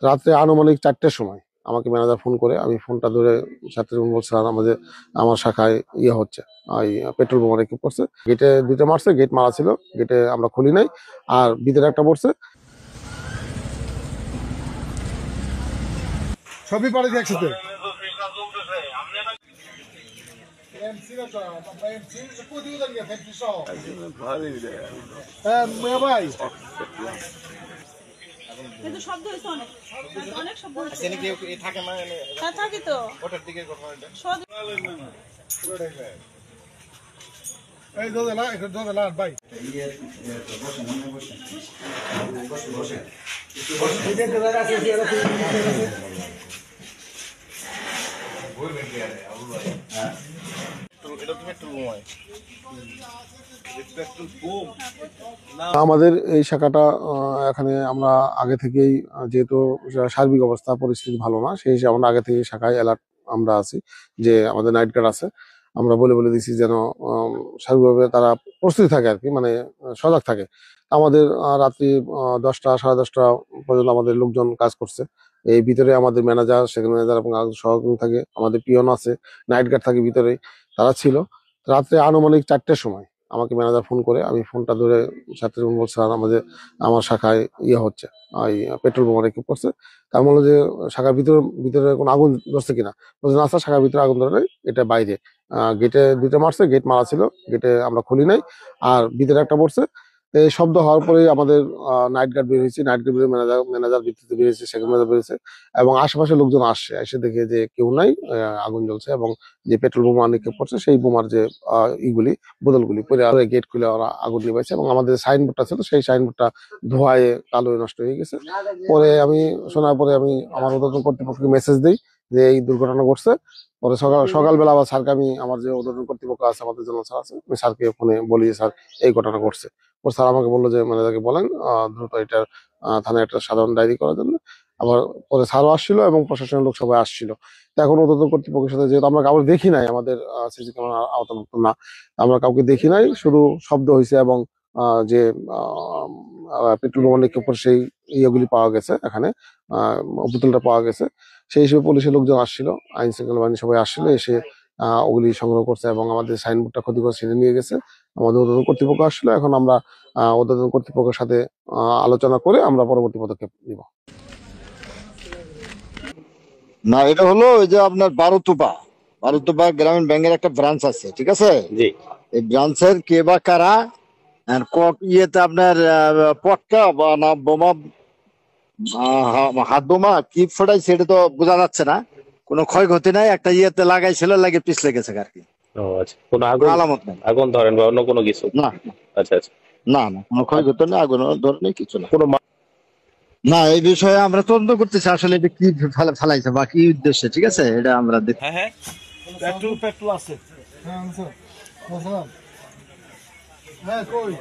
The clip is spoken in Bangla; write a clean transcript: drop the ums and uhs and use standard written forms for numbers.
রাত্রে আনুমানিক 4টের সময় আমাকে ম্যানেজার ফোন করে, আমি ফোনটা ধরে সাথে বলছে, "স্যার, আমার শাখায় ইয়ে হচ্ছে, ওই পেট্রোল বোমা রেখে পড়ছে, গেটে 2টা মারছে, গেট মারা ছিল, গেটে আমরা খুলি নাই, আর ভিতরে একটা পড়ছে।" সবই পারে একসাথে। ভাই কিন্তু শব্দ হয়েছে অনেক অনেক শব্দ হচ্ছে। থাকে মানে হ্যাঁ থাকি তো ওটার দিকে কথা এই দোদে না একটু দোদে না ভাই আমাদের এই শাখাটা এখানে আমরা আগে থেকেই যেহেতু সার্বিক অবস্থা পরিস্থিতি ভালো না, সেই হিসেবে আমরা আগে থেকে শাখায় অ্যালার্ট আমরা আছি, যে আমাদের নাইট গার্ড আছে। আমরা বলে দিছি যেন সার্বিকভাবে তারা প্রস্তুতি থাকে আর কি, মানে সজাগ থাকে। আমাদের রাত্রি 10টা 10:30 পর্যন্ত আমাদের লোকজন কাজ করছে। এই ভিতরে আমাদের ম্যানেজার, সেকেন্ড ম্যানেজার এবং সহকর্মী থাকে, আমাদের পিয়ন আছে, নাইট গার্ড থাকে ভিতরে, তারা ছিল। রাত্রে আনুমানিক 4টের সময় আমাকে ম্যানেজার ফোন করে, আমি ফোনটা ধরে সাথে বলছে, "স্যার, আমার শাখায় ইয়ে হচ্ছে, ওই পেট্রোল বোমা রেখে পড়ছে।" তার বললো যে, "শাখার ভিতরে কোনো আগুন ধরছে কিনা?" বলছে, "না স্যার, শাখার ভিতরে আগুন ধরে নাই, এটা বাইরে, গেটে 2টা মারছে, গেট মারা ছিল, গেটে আমরা খুলি নাই, আর ভিতরে একটা পড়ছে।" এই শব্দ হওয়ার পরেই আমাদের নাইট গার্ড বের হয়েছে, নাইট গার্ড বের ম্যানেজার ভিত্তিতে বেরিয়েছে, সেকেন্ড ম্যানেজার বেরিয়েছে, এবং আশেপাশে লোকজন আসছে, এসে দেখে যে কেউ নাই, আগুন জ্বলছে, এবং যে পেট্রোল বোমা নিক্ষেপ করছে সেই বোমার যে বোতলগুলি পরে গেট খুলে ওরা আগুন নিবাইছে, এবং আমাদের সাইনবোর্ডটা ছিল সেই সাইনবোর্ডটা ধোঁয়ায় কালো নষ্ট হয়ে গেছে। পরে আমি শোনার পরে আমি আমার ঊর্ধ্বতন কর্তৃপক্ষকে মেসেজ দিই যে এই দুর্ঘটনা ঘটছে। পরে সকালবেলা আবার স্যারকে, আমি আমার যে ঊর্ধ্বতন কর্তৃপক্ষ আছে, আমাদের জন্য স্যার আছে, আমি স্যারকে ফোনে বলি, "স্যার, এই ঘটনা ঘটছে।" পরে স্যার আমাকে বললো যে ম্যানেজারকে বলেন দ্রুত এটার থানায় একটা সাধারণ ডায়েরি করার জন্য। আবার পরে স্যারও আসছিল এবং প্রশাসনের লোক সবাই আসছিল। তো এখন ঊর্ধ্বতন কর্তৃপক্ষের সাথে, যেহেতু আমরা কাউকে দেখি নাই, আমাদের সিসি ক্যামেরা আওতাভুক্ত না, আমরা কাউকে দেখি নাই, শুধু শব্দ হয়েছে, এবং যে পেট্রোল বোমা নিক্ষেপ করে সেই ইয়েগুলি পাওয়া গেছে, এখানে বোতলটা পাওয়া গেছে। সেই হিসেবে পুলিশের লোকজন আসছিল, আইন শৃঙ্খলা বাহিনী সবাই আসছিল, এসে ওগুলি সংগ্রহ করছে, এবং আমাদের সাইনবোর্ডটা ক্ষতিগ্রস্ত ছিনে নিয়ে গেছে। আমাদের ঊর্ধ্বতন কর্তৃপক্ষ আসলো, এখন আমরা ঊর্ধ্বতন কর্তৃপক্ষের সাথে আলোচনা করে আমরা পরবর্তী পদক্ষেপ নিব। না, এটা হলো ওই যে আপনার বারুতুবা গ্রামীণ ব্যাংকের একটা ব্রাঞ্চ আছে, ঠিক আছে? জি। এই ব্রাঞ্চের কে বা কারা ইয়েতে আপনার পটকা বা না বোমা, হাত বোমা কি ফোটাইছে এটা তো বোঝা যাচ্ছে না। কোনো ক্ষয়ক্ষতি নাই, একটা ইয়েতে লাগাইছিল, লাগে পিছলে গেছে আর কি। ও আচ্ছা, কোনো আলামত নাই, আগুন ধরেন বা অন্য কোনো কিছু না। আচ্ছা আচ্ছা, না না, কোনো ক্ষয়ক্ষতি নেই, আগুন ধরেনি, কিছু না। কোনো না, এই বিষয়ে আমরা তদন্ত করতেছি আসলে এটা কি ফেলাইছে বা কি উদ্দেশ্যে, ঠিক আছে? এটা আমরা দেখি। হ্যাঁ হ্যাঁ, পেট্রোল আছে। হ্যাঁ স্যার, হ্যাঁ কই,